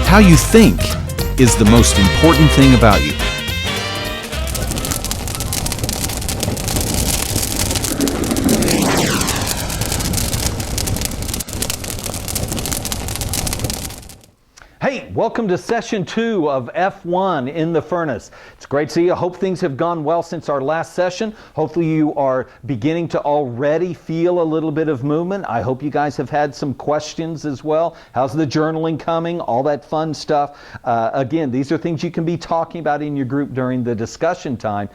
How you think is the most important thing about you. Hey, welcome to session 2 of F1 in the Furnace. It's great to see you. I hope things have gone well since our last session. Hopefully you are beginning to already feel a little bit of movement. I hope you guys have had some questions as well. How's the journaling coming? All that fun stuff. Again, these are things you can be talking about in your group during the discussion time.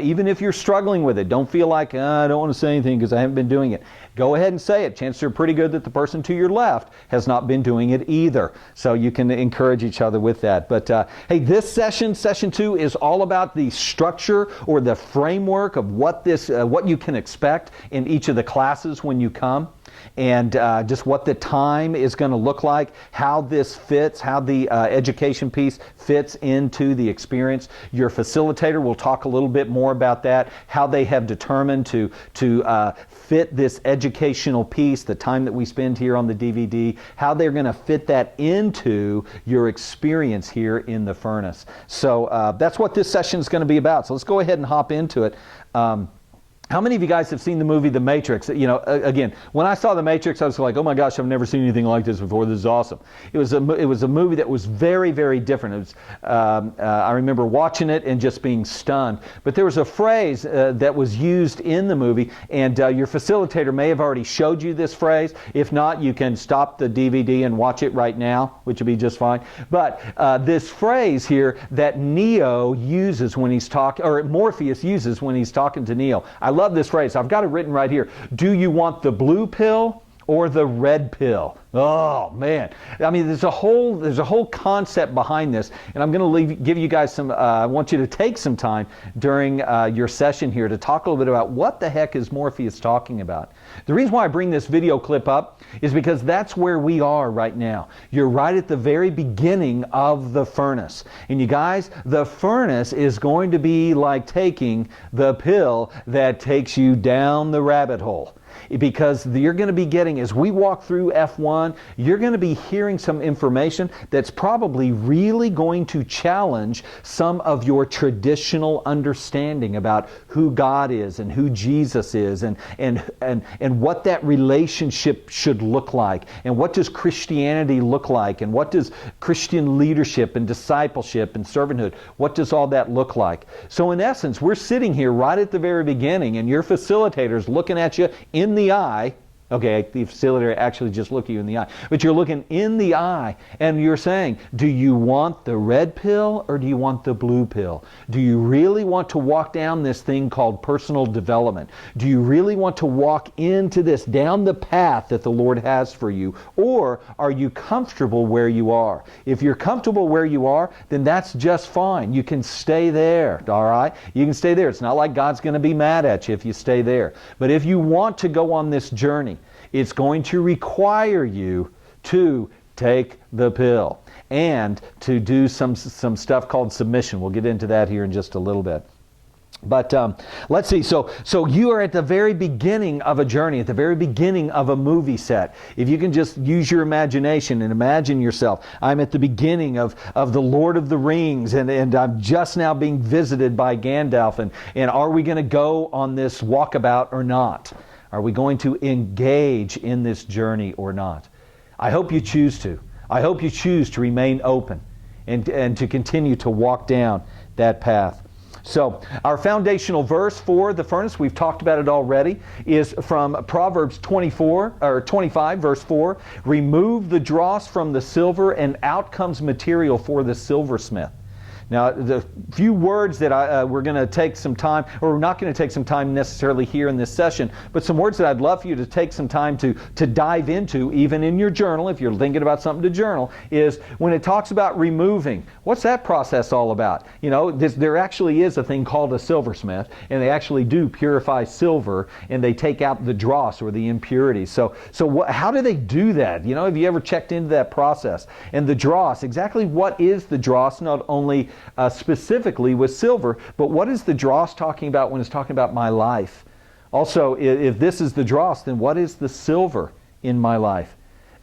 Even if you're struggling with it, don't feel like, I don't want to say anything because I haven't been doing it. Go ahead and say it. Chances are pretty good that the person to your left has not been doing it either. So you can encourage each other with that. But hey, this session 2, is all about the structure or the framework of what you can expect in each of the classes when you come. And just what the time is going to look like, how this fits, how the education piece fits into the experience. Your facilitator will talk a little bit more about that, how they have determined to fit this educational piece, the time that we spend here on the DVD, how they're going to fit that into your experience here in the Furnace. So that's what this session is going to be about. So let's go ahead and hop into it. How many of you guys have seen the movie The Matrix? You know, again, when I saw The Matrix, I was like, oh my gosh, I've never seen anything like this before. This is awesome. It was a movie that was very, very different. It was, I remember watching it and just being stunned. But there was a phrase that was used in the movie, and your facilitator may have already showed you this phrase. If not, you can stop the DVD and watch it right now, which would be just fine. But this phrase here that Neo uses when he's talking, or Morpheus uses when he's talking to Neo. I love this phrase. I've got it written right here. Do you want the blue pill or the red pill? Oh man, I mean, there's a whole concept behind this, and I'm going to give you guys some. I want you to take some time during your session here to talk a little bit about what the heck is Morpheus talking about. The reason why I bring this video clip up is because that's where we are right now. You're right at the very beginning of the furnace, and you guys, the furnace is going to be like taking the pill that takes you down the rabbit hole. Because you're going to be getting, as we walk through F1, you're going to be hearing some information that's probably really going to challenge some of your traditional understanding about who God is and who Jesus is and what that relationship should look like, and what does Christianity look like, and what does Christian leadership and discipleship and servanthood, what does all that look like? So in essence, we're sitting here right at the very beginning, and your facilitator's looking at you in the eye. Okay, the facilitator actually just looked at you in the eye. But you're looking in the eye and you're saying, do you want the red pill or do you want the blue pill? Do you really want to walk down this thing called personal development? Do you really want to walk into this, down the path that the Lord has for you? Or are you comfortable where you are? If you're comfortable where you are, then that's just fine. You can stay there, all right? You can stay there. It's not like God's going to be mad at you if you stay there. But if you want to go on this journey, it's going to require you to take the pill and to do some stuff called submission. We'll get into that here in just a little bit. But let's see. So you are at the very beginning of a journey, at the very beginning of a movie set. If you can just use your imagination and imagine yourself. I'm at the beginning of the Lord of the Rings, and I'm just now being visited by Gandalf. And are we going to go on this walkabout or not? Are we going to engage in this journey or not? I hope you choose to. I hope you choose to remain open and to continue to walk down that path. So our foundational verse for the furnace, we've talked about it already, is from Proverbs 25, verse 4. Remove the dross from the silver, and out comes material for the silversmith. Now, the few words that we're going to take some time, or we're not going to take some time necessarily here in this session, but some words that I'd love for you to take some time to dive into, even in your journal, if you're thinking about something to journal, is when it talks about removing. What's that process all about? You know, there actually is a thing called a silversmith, and they actually do purify silver, and they take out the dross or the impurities. So how do they do that? You know, have you ever checked into that process? And the dross, exactly what is the dross? Not only specifically with silver, but what is the dross talking about when it's talking about my life? Also, if this is the dross, then what is the silver in my life?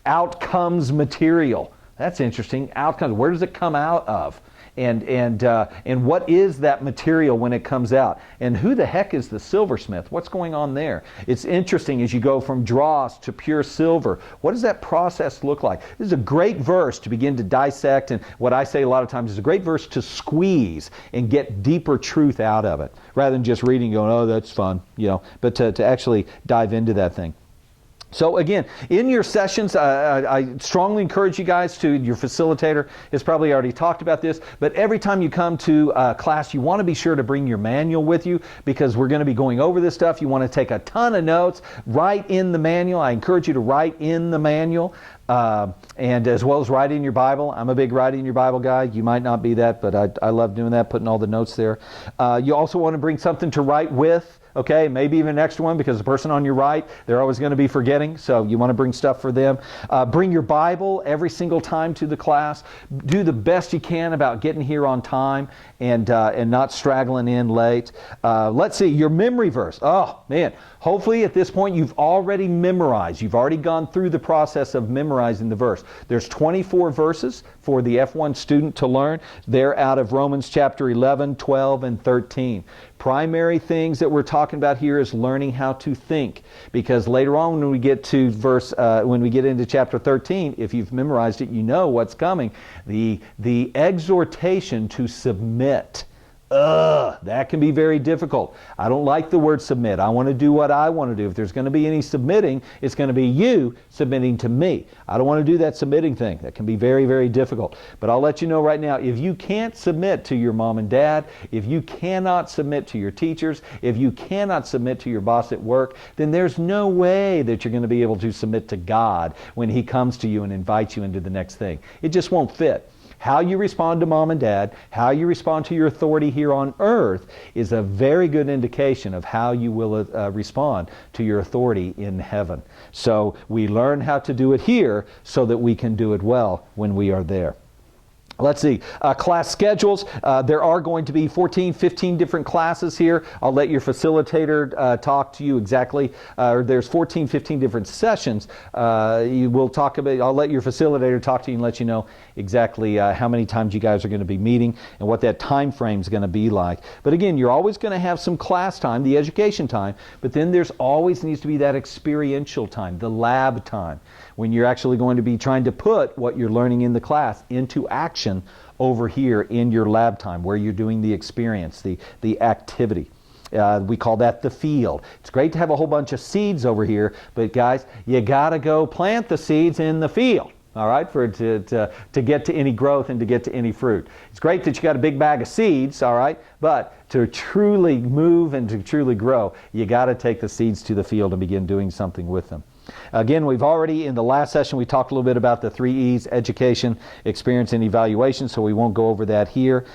Out comes material. That's interesting. Outcomes. Where does it come out of? And what is that material when it comes out? And who the heck is the silversmith? What's going on there? It's interesting as you go from dross to pure silver. What does that process look like? This is a great verse to begin to dissect, and what I say a lot of times is a great verse to squeeze and get deeper truth out of it, rather than just reading and going, oh, that's fun, but to actually dive into that thing. So again, in your sessions, I strongly encourage you guys to, your facilitator has probably already talked about this, but every time you come to class, you want to be sure to bring your manual with you, because we're going to be going over this stuff. You want to take a ton of notes, write in the manual. I encourage you to write in the manual, and as well as write in your Bible. I'm a big write in your Bible guy. You might not be that, but I love doing that, putting all the notes there. You also want to bring something to write with. Okay, maybe even an extra one, because the person on your right, they're always going to be forgetting, so you want to bring stuff for them. Bring your Bible every single time to the class. Do the best you can about getting here on time and not straggling in late. Let's see, your memory verse. Oh, man. Hopefully at this point you've already memorized. You've already gone through the process of memorizing the verse. There's 24 verses for the F1 student to learn. They're out of Romans chapter 11, 12, and 13. Primary things that we're talking about here is learning how to think, because later on when we get to when we get into chapter 13, if you've memorized it, you know what's coming. The exhortation to submit. That can be very difficult. I don't like the word submit. I want to do what I want to do. If there's going to be any submitting, it's going to be you submitting to me. I don't want to do that submitting thing. That can be very, very difficult. But I'll let you know right now, if you can't submit to your mom and dad, if you cannot submit to your teachers, if you cannot submit to your boss at work, then there's no way that you're going to be able to submit to God when He comes to you and invites you into the next thing. It just won't fit. How you respond to mom and dad, how you respond to your authority here on earth is a very good indication of how you will respond to your authority in heaven. So we learn how to do it here so that we can do it well when we are there. Let's see, class schedules. There are going to be 14, 15 different classes here. I'll let your facilitator talk to you exactly. There's 14, 15 different sessions. I'll let your facilitator talk to you and let you know exactly how many times you guys are going to be meeting and what that time frame is going to be like. But again, you're always going to have some class time, the education time, but then there's always needs to be that experiential time, the lab time, when you're actually going to be trying to put what you're learning in the class into action over here in your lab time, where you're doing the experience, the activity. We call that the field. It's great to have a whole bunch of seeds over here, but guys, you got to go plant the seeds in the field. All right, for it to get to any growth and to get to any fruit. It's great that you got a big bag of seeds, all right, but to truly move and to truly grow, you got to take the seeds to the field and begin doing something with them. Again, we've already, in the last session, we talked a little bit about the 3 E's, education, experience, and evaluation, so we won't go over that here.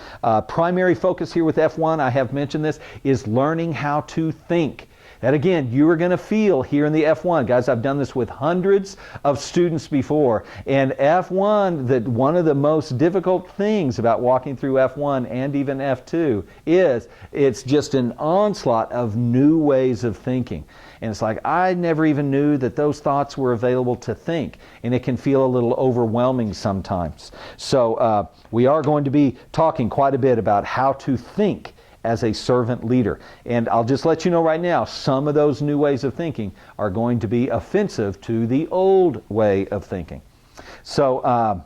Primary focus here with F1, I have mentioned this, is learning how to think. That again, you are going to feel here in the F1. Guys, I've done this with hundreds of students before. And F1, that one of the most difficult things about walking through F1 and even F2 is it's just an onslaught of new ways of thinking. And it's like, I never even knew that those thoughts were available to think. And it can feel a little overwhelming sometimes. So we are going to be talking quite a bit about how to think as a servant leader. And I'll just let you know right now, some of those new ways of thinking are going to be offensive to the old way of thinking. So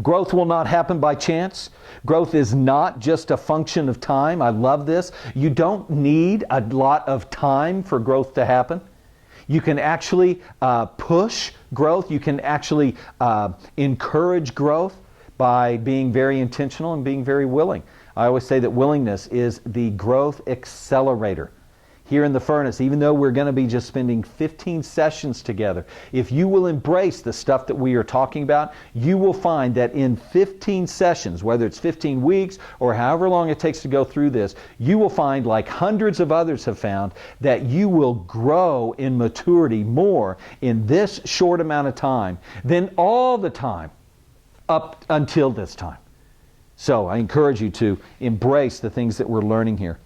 growth will not happen by chance. Growth is not just a function of time. I love this. You don't need a lot of time for growth to happen. You can actually push growth. You can actually encourage growth by being very intentional and being very willing. I always say that willingness is the growth accelerator. Here in the furnace, even though we're going to be just spending 15 sessions together, if you will embrace the stuff that we are talking about, you will find that in 15 sessions, whether it's 15 weeks or however long it takes to go through this, you will find, like hundreds of others have found, that you will grow in maturity more in this short amount of time than all the time up until this time. So I encourage you to embrace the things that we're learning here.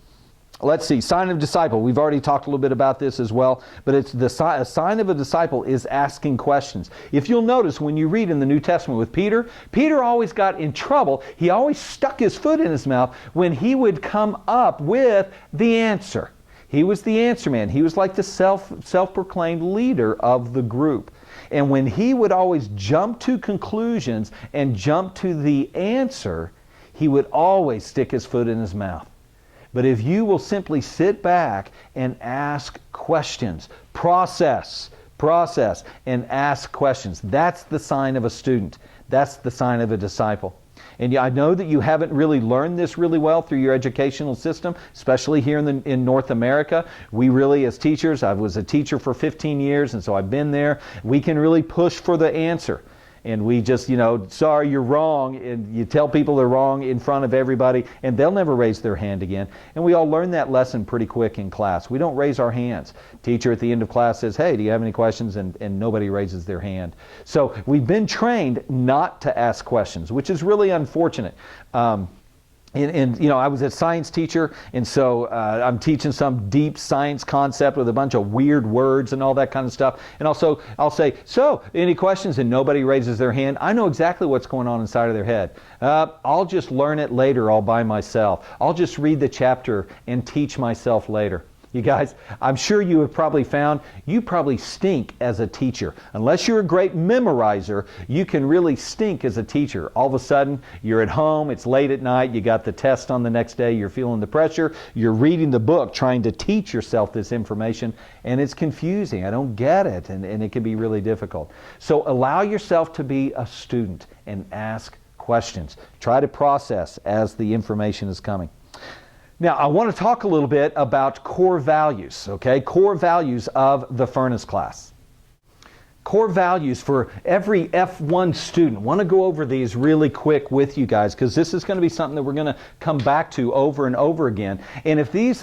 Let's see, sign of disciple. We've already talked a little bit about this as well, but it's a sign of a disciple is asking questions. If you'll notice when you read in the New Testament with Peter, Peter always got in trouble. He always stuck his foot in his mouth when he would come up with the answer. He was the answer man. He was like the self-proclaimed leader of the group. And when he would always jump to conclusions and jump to the answer, he would always stick his foot in his mouth. But if you will simply sit back and ask questions, process, and ask questions, that's the sign of a student. That's the sign of a disciple. And I know that you haven't really learned this really well through your educational system, especially here in North America. We really, as teachers, I was a teacher for 15 years, and so I've been there. We can really push for the answer. And we just, sorry, you're wrong, and you tell people they're wrong in front of everybody, and they'll never raise their hand again. And we all learn that lesson pretty quick in class. We don't raise our hands. Teacher at the end of class says, hey, do you have any questions? And nobody raises their hand. So we've been trained not to ask questions, which is really unfortunate. And I was a science teacher, and so I'm teaching some deep science concept with a bunch of weird words and all that kind of stuff. And also, I'll say, so, any questions? And nobody raises their hand. I know exactly what's going on inside of their head. I'll just learn it later all by myself. I'll just read the chapter and teach myself later. You guys, I'm sure you have probably found you probably stink as a teacher. Unless you're a great memorizer, you can really stink as a teacher. All of a sudden, you're at home, it's late at night, you got the test on the next day, you're feeling the pressure, you're reading the book, trying to teach yourself this information, and it's confusing. I don't get it, and it can be really difficult. So allow yourself to be a student and ask questions. Try to process as the information is coming. Now, I want to talk a little bit about core values, okay? Core values of the Furnace class. Core values for every F1 student. I want to go over these really quick with you guys because this is going to be something that we're going to come back to over and over again. And if these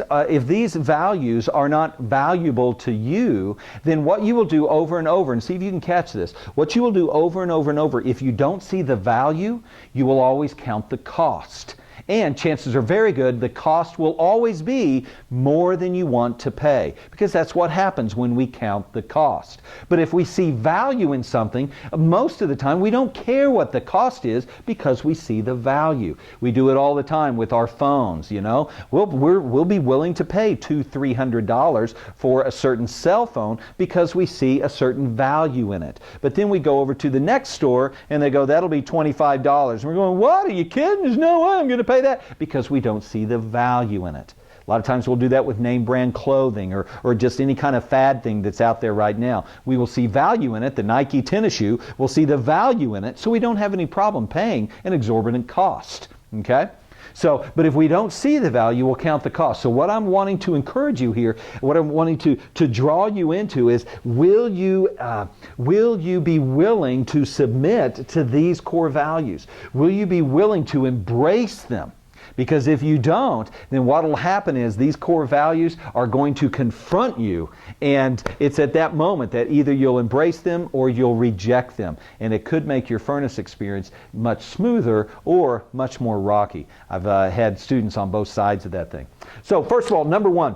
values are not valuable to you, then what you will do over and over, and see if you can catch this, what you will do over and over and over, if you don't see the value, you will always count the cost. And chances are very good the cost will always be more than you want to pay, because that's what happens when we count the cost. But if we see value in something, most of the time we don't care what the cost is because we see the value. We do it all the time with our phones, We'll be willing to pay $200-$300 for a certain cell phone because we see a certain value in it. But then we go over to the next store and they go, that'll be $25. And we're going, what? Are you kidding? There's no way I'm going to pay that, because we don't see the value in it. A lot of times we'll do that with name brand clothing or just any kind of fad thing that's out there right now. We will see value in it. The Nike tennis shoe, we'll see the value in it, so we don't have any problem paying an exorbitant cost. Okay? So, but if we don't see the value, we'll count the cost. So what I'm wanting to encourage you here, what I'm wanting to draw you into is, will you be willing to submit to these core values? Will you be willing to embrace them? Because if you don't, then what will happen is these core values are going to confront you, and it's at that moment that either you'll embrace them or you'll reject them. And it could make your furnace experience much smoother or much more rocky. I've had students on both sides of that thing. So first of all, number one,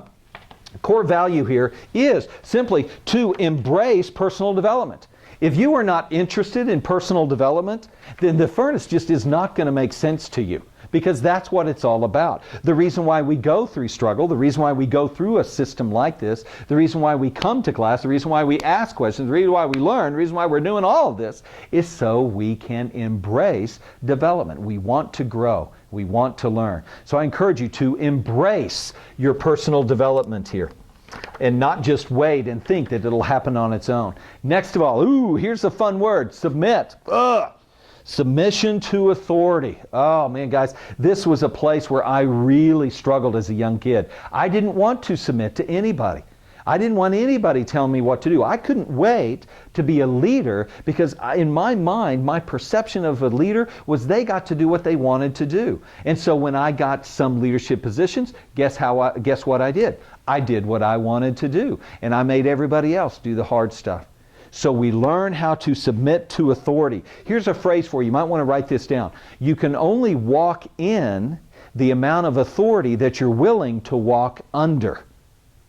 core value here is simply to embrace personal development. If you are not interested in personal development, then the furnace just is not going to make sense to you, because that's what it's all about. The reason why we go through struggle, the reason why we go through a system like this, the reason why we come to class, the reason why we ask questions, the reason why we learn, the reason why we're doing all of this is so we can embrace development. We want to grow. We want to learn. So I encourage you to embrace your personal development here, and not just wait and think that it'll happen on its own. Next of all, here's a fun word, submit. Submission to authority. Oh man, guys, this was a place where I really struggled as a young kid. I didn't want to submit to anybody. I didn't want anybody telling me what to do. I couldn't wait to be a leader because in my mind, my perception of a leader was they got to do what they wanted to do. And so when I got some leadership positions, guess what I did? I did what I wanted to do, and I made everybody else do the hard stuff. So we learn how to submit to authority. Here's a phrase for you. You might want to write this down. You can only walk in the amount of authority that you're willing to walk under.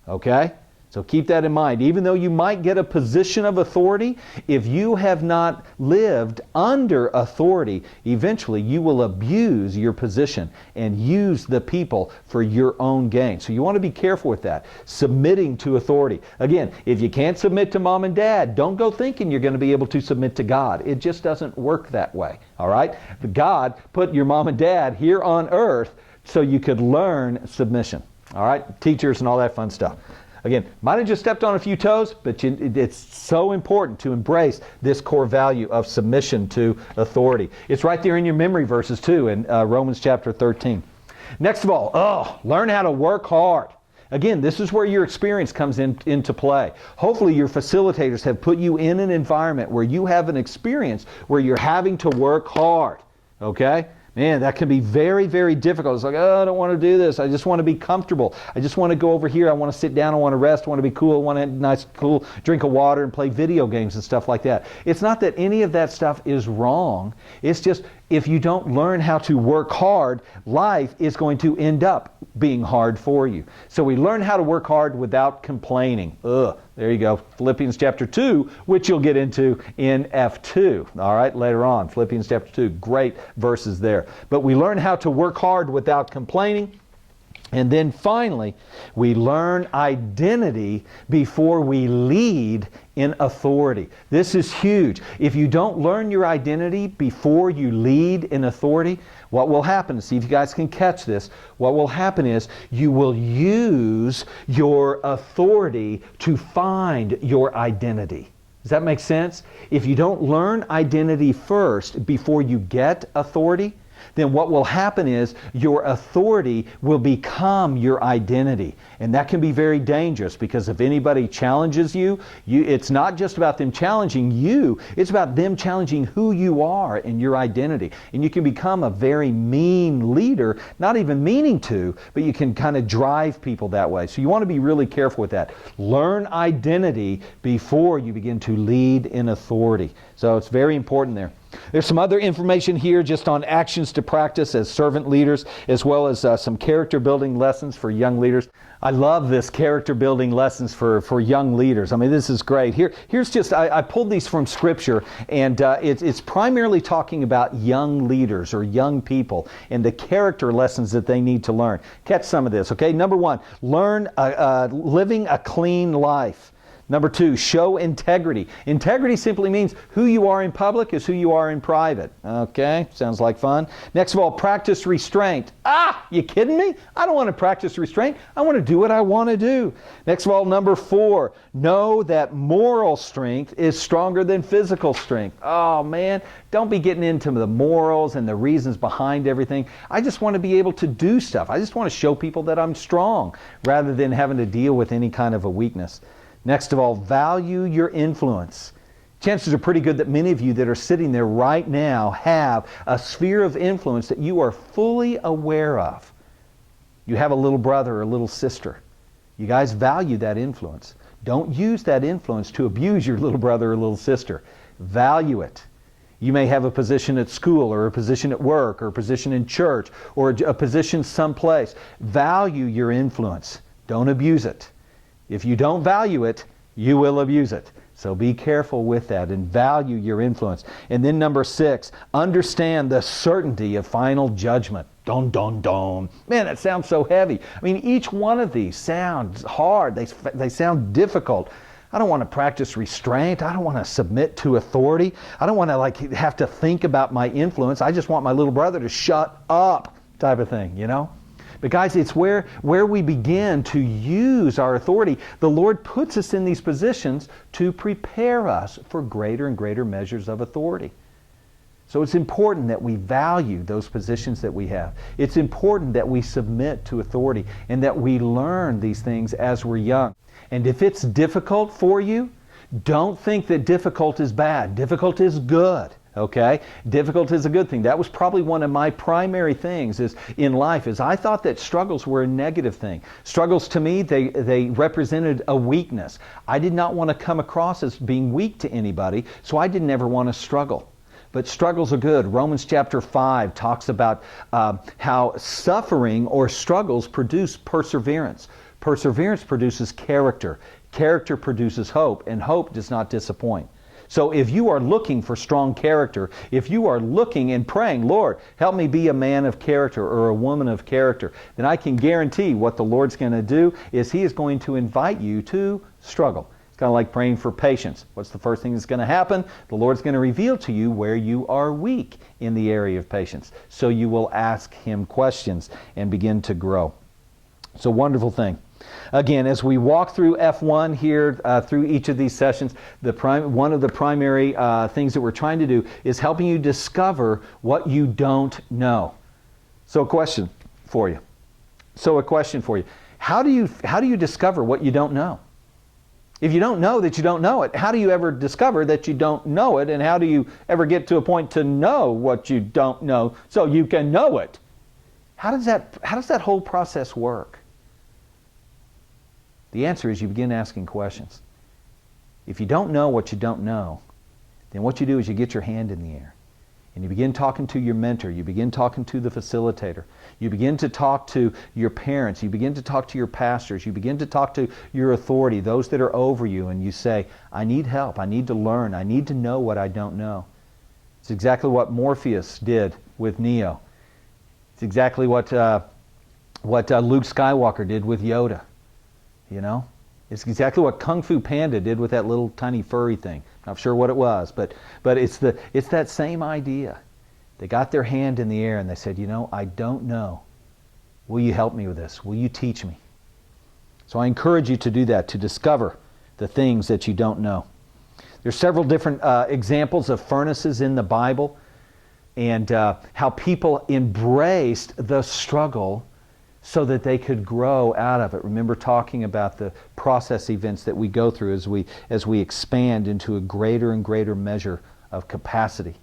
Okay? So keep that in mind. Even though you might get a position of authority, if you have not lived under authority, eventually you will abuse your position and use the people for your own gain. So you want to be careful with that. Submitting to authority. Again, if you can't submit to mom and dad, don't go thinking you're going to be able to submit to God. It just doesn't work that way. All right? God put your mom and dad here on earth so you could learn submission. All right? Teachers and all that fun stuff. Again, might have just stepped on a few toes, but it's so important to embrace this core value of submission to authority. It's right there in your memory verses too in Romans chapter 13. Next of all, learn how to work hard. Again, this is where your experience comes into play. Hopefully your facilitators have put you in an environment where you have an experience where you're having to work hard. Okay? Man, that can be very, very difficult. It's like, oh, I don't want to do this. I just want to be comfortable. I just want to go over here. I want to sit down. I want to rest. I want to be cool. I want to have a nice, cool drink of water and play video games and stuff like that. It's not that any of that stuff is wrong. It's just if you don't learn how to work hard, life is going to end up being hard for you. So we learn how to work hard without complaining. There you go. Philippians chapter 2, which you'll get into in F2. All right, later on. Philippians chapter 2. Great verses there. But we learn how to work hard without complaining. And then finally, we learn identity before we lead in authority. This is huge. If you don't learn your identity before you lead in authority, what will happen, see if you guys can catch this, what will happen is you will use your authority to find your identity. Does that make sense? If you don't learn identity first before you get authority, then what will happen is your authority will become your identity. And that can be very dangerous because if anybody challenges you, it's not just about them challenging you, it's about them challenging who you are and your identity. And you can become a very mean leader, not even meaning to, but you can kind of drive people that way. So you want to be really careful with that. Learn identity before you begin to lead in authority. So it's very important there. There's some other information here just on actions to practice as servant leaders, as well as some character building lessons for young leaders. I love this character building lessons for young leaders. I mean, this is great. Here's just, I pulled these from Scripture, and it's primarily talking about young leaders or young people and the character lessons that they need to learn. Catch some of this, okay? Number one, learn living a clean life. Number two, show integrity. Integrity simply means who you are in public is who you are in private. Okay, sounds like fun. Next of all, practice restraint. You kidding me? I don't want to practice restraint. I want to do what I want to do. Next of all, number four, know that moral strength is stronger than physical strength. Oh man, don't be getting into the morals and the reasons behind everything. I just want to be able to do stuff. I just want to show people that I'm strong rather than having to deal with any kind of a weakness. Next of all, value your influence. Chances are pretty good that many of you that are sitting there right now have a sphere of influence that you are fully aware of. You have a little brother or a little sister. You guys value that influence. Don't use that influence to abuse your little brother or little sister. Value it. You may have a position at school or a position at work or a position in church or a position someplace. Value your influence. Don't abuse it. If you don't value it, you will abuse it. So be careful with that and value your influence. And then number 6, understand the certainty of final judgment. Dun, dun, dun. Man, that sounds so heavy. I mean, each one of these sounds hard. They sound difficult. I don't want to practice restraint. I don't want to submit to authority. I don't want to have to think about my influence. I just want my little brother to shut up type of thing, you know? But guys, it's where we begin to use our authority. The Lord puts us in these positions to prepare us for greater and greater measures of authority. So it's important that we value those positions that we have. It's important that we submit to authority and that we learn these things as we're young. And if it's difficult for you, don't think that difficult is bad. Difficult is good. Okay? Difficult is a good thing. That was probably one of my primary things in life is I thought that struggles were a negative thing. Struggles to me, they represented a weakness. I did not want to come across as being weak to anybody, so I didn't ever want to struggle. but struggles are good. Romans chapter 5 talks about how suffering or struggles produce perseverance. Perseverance produces character. Character produces hope, and hope does not disappoint. So if you are looking for strong character, if you are looking and praying, Lord, help me be a man of character or a woman of character, then I can guarantee what the Lord's going to do is He is going to invite you to struggle. It's kind of like praying for patience. What's the first thing that's going to happen? The Lord's going to reveal to you where you are weak in the area of patience. So you will ask Him questions and begin to grow. It's a wonderful thing. Again, as we walk through F1 here, through each of these sessions, one of the primary things that we're trying to do is helping you discover what you don't know. So a question for you. How do you discover what you don't know? If you don't know that you don't know it, how do you ever discover that you don't know it? And how do you ever get to a point to know what you don't know so you can know it? How does that whole process work? The answer is you begin asking questions. If you don't know what you don't know, then what you do is you get your hand in the air and you begin talking to your mentor, you begin talking to the facilitator, you begin to talk to your parents, you begin to talk to your pastors, you begin to talk to your authority, those that are over you, and you say, I need help, I need to learn, I need to know what I don't know. It's exactly what Morpheus did with Neo. It's exactly what Luke Skywalker did with Yoda. You know, it's exactly what Kung Fu Panda did with that little tiny furry thing. Not sure what it was, but it's that same idea. They got their hand in the air and they said, you know, I don't know. Will you help me with this? Will you teach me? So I encourage you to do that, to discover the things that you don't know. There's several different examples of furnaces in the Bible and how people embraced the struggle so that they could grow out of it. Remember talking about the process events that we go through as we expand into a greater and greater measure of capacity.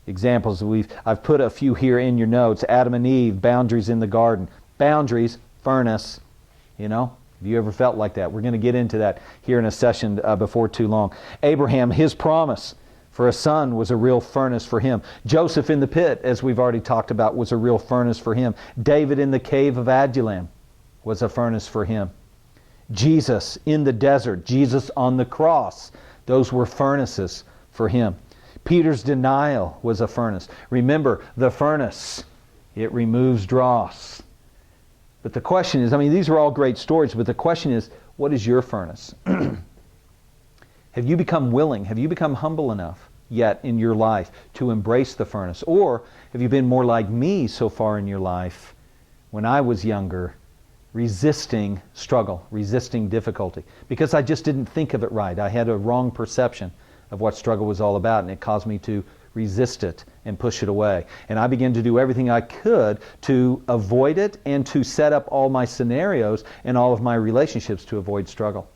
Examples, I've put a few here in your notes. Adam and Eve, boundaries in the garden. Boundaries, furnace, you know. Have you ever felt like that? We're going to get into that here in a session before too long. Abraham, his promise for a son was a real furnace for him. Joseph in the pit, as we've already talked about, was a real furnace for him. David in the cave of Adullam was a furnace for him. Jesus in the desert, Jesus on the cross, those were furnaces for him. Peter's denial was a furnace. Remember, the furnace, it removes dross. But the question is, I mean, these are all great stories, but the question is, what is your furnace? Have you become willing? Have you become humble enough yet in your life to embrace the furnace? Or have you been more like me so far in your life when I was younger, resisting struggle, resisting difficulty? Because I just didn't think of it right. I had a wrong perception of what struggle was all about, and it caused me to resist it and push it away. And I began to do everything I could to avoid it and to set up all my scenarios and all of my relationships to avoid struggle.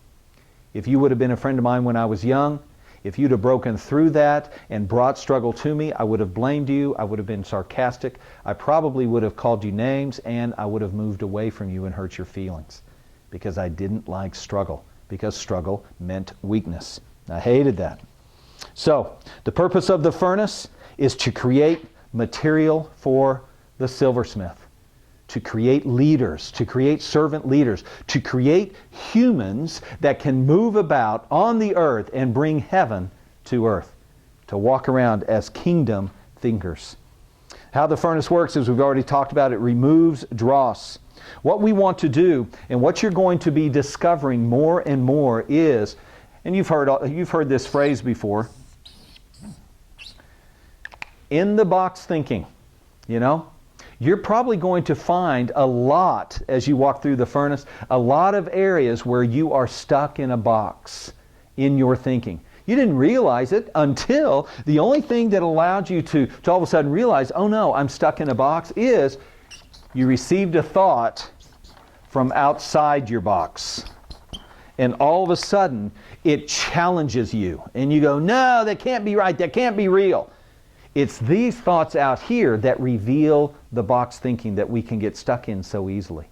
If you would have been a friend of mine when I was young, if you'd have broken through that and brought struggle to me, I would have blamed you, I would have been sarcastic, I probably would have called you names, and I would have moved away from you and hurt your feelings because I didn't like struggle, because struggle meant weakness. I hated that. So, the purpose of the furnace is to create material for the silversmith, to create leaders, to create servant leaders, to create humans that can move about on the earth and bring heaven to earth, to walk around as kingdom thinkers. How the furnace works, as we've already talked about, it removes dross. What we want to do, and what you're going to be discovering more and more is, and you've heard this phrase before, in the box thinking, you know? You're probably going to find a lot, as you walk through the furnace, a lot of areas where you are stuck in a box in your thinking. You didn't realize it until the only thing that allowed you to all of a sudden realize, oh no, I'm stuck in a box, is you received a thought from outside your box. And all of a sudden, it challenges you. And you go, no, that can't be right, that can't be real. It's these thoughts out here that reveal the box thinking that we can get stuck in so easily.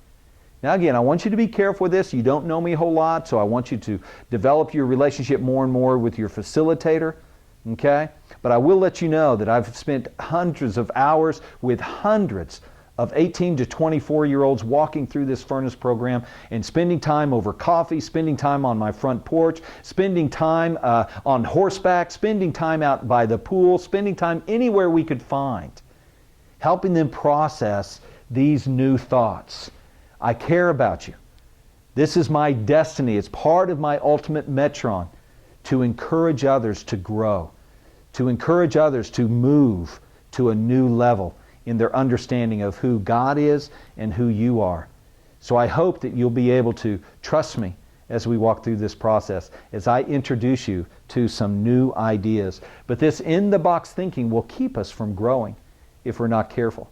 Now again, I want you to be careful with this. You don't know me a whole lot, so I want you to develop your relationship more and more with your facilitator Okay? But I will let you know that I've spent hundreds of hours with hundreds of 18 to 24-year-olds walking through this furnace program and spending time over coffee, spending time on my front porch, spending time on horseback, spending time out by the pool, spending time anywhere we could find, helping them process these new thoughts. I care about you. This is my destiny. It's part of my ultimate metron, to encourage others to grow, to encourage others to move to a new level in their understanding of who God is and who you are. So I hope that you'll be able to trust me as we walk through this process, as I introduce you to some new ideas. But this in-the-box thinking will keep us from growing if we're not careful.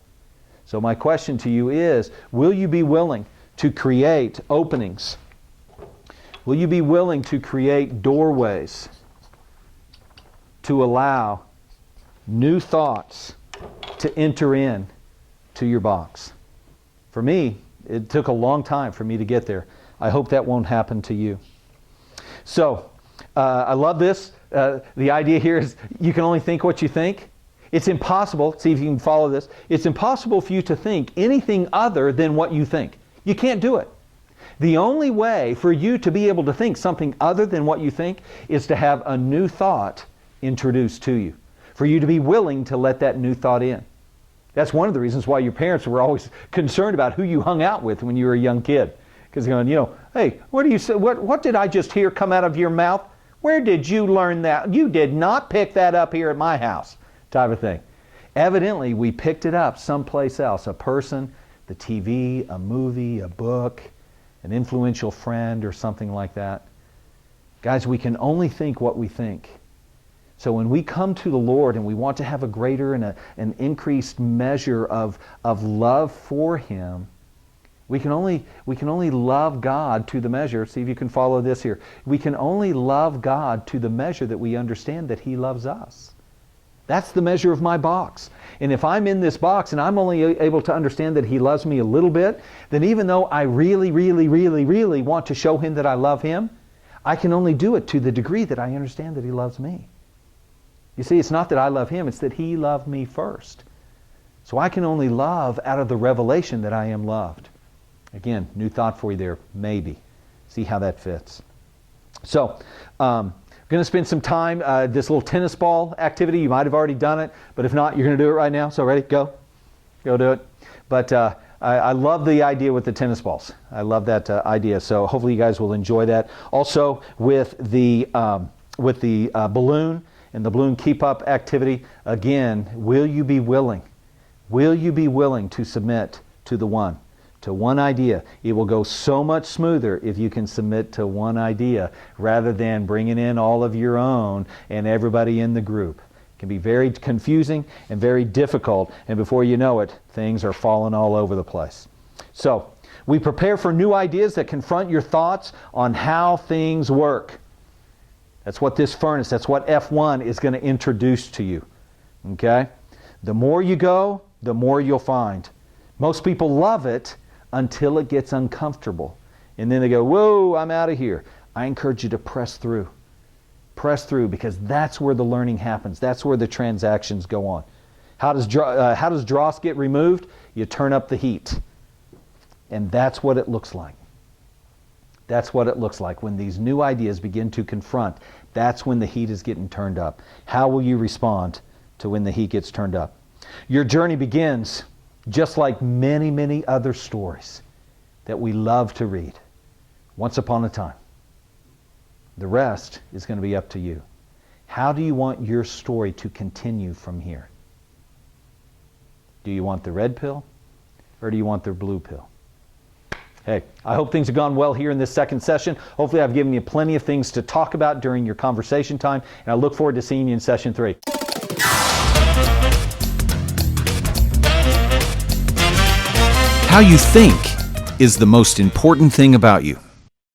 So my question to you is, will you be willing to create openings? Will you be willing to create doorways to allow new thoughts to enter in to your box? For me, it took a long time for me to get there. I hope that won't happen to you. So, I love this. The idea here is you can only think what you think. It's impossible, see if you can follow this, it's impossible for you to think anything other than what you think. You can't do it. The only way for you to be able to think something other than what you think is to have a new thought introduced to you, for you to be willing to let that new thought in. That's one of the reasons why your parents were always concerned about who you hung out with when you were a young kid. Because they're going, hey, what do you say? What did I just hear come out of your mouth? Where did you learn that? You did not pick that up here at my house, type of thing. Evidently, we picked it up someplace else. A person, the TV, a movie, a book, an influential friend, or something like that. Guys, we can only think what we think. So when we come to the Lord and we want to have a greater and an increased measure of love for Him, we can only love God to the measure. See if you can follow this here. We can only love God to the measure that we understand that He loves us. That's the measure of my box. And if I'm in this box and I'm only able to understand that He loves me a little bit, then even though I really, really, really, really want to show Him that I love Him, I can only do it to the degree that I understand that He loves me. You see, it's not that I love Him, it's that He loved me first. So I can only love out of the revelation that I am loved. Again, new thought for you there, maybe. See how that fits. So, I'm going to spend some time, this little tennis ball activity. You might have already done it, but if not, you're going to do it right now. So ready? Go. Go do it. But I love the idea with the tennis balls. I love that idea. So hopefully you guys will enjoy that. Also with the balloon and the balloon keep-up activity, again, will you be willing? Will you be willing to submit to one idea? It will go so much smoother if you can submit to one idea rather than bringing in all of your own and everybody in the group. It can be very confusing and very difficult, and before you know it, things are falling all over the place. So, we prepare for new ideas that confront your thoughts on how things work. That's what this furnace, that's what F1 is going to introduce to you. Okay? The more you go, the more you'll find. Most people love it until it gets uncomfortable. And then they go, whoa, I'm out of here. I encourage you to press through. Press through, because that's where the learning happens. That's where the transactions go on. How does dross get removed? You turn up the heat. And that's what it looks like. That's what it looks like when these new ideas begin to confront. That's when the heat is getting turned up. How will you respond to when the heat gets turned up? Your journey begins just like many, many other stories that we love to read. Once upon a time. The rest is going to be up to you. How do you want your story to continue from here? Do you want the red pill or do you want the blue pill? Hey, I hope things have gone well here in this second session. Hopefully I've given you plenty of things to talk about during your conversation time, and I look forward to seeing you in session 3. How you think is the most important thing about you.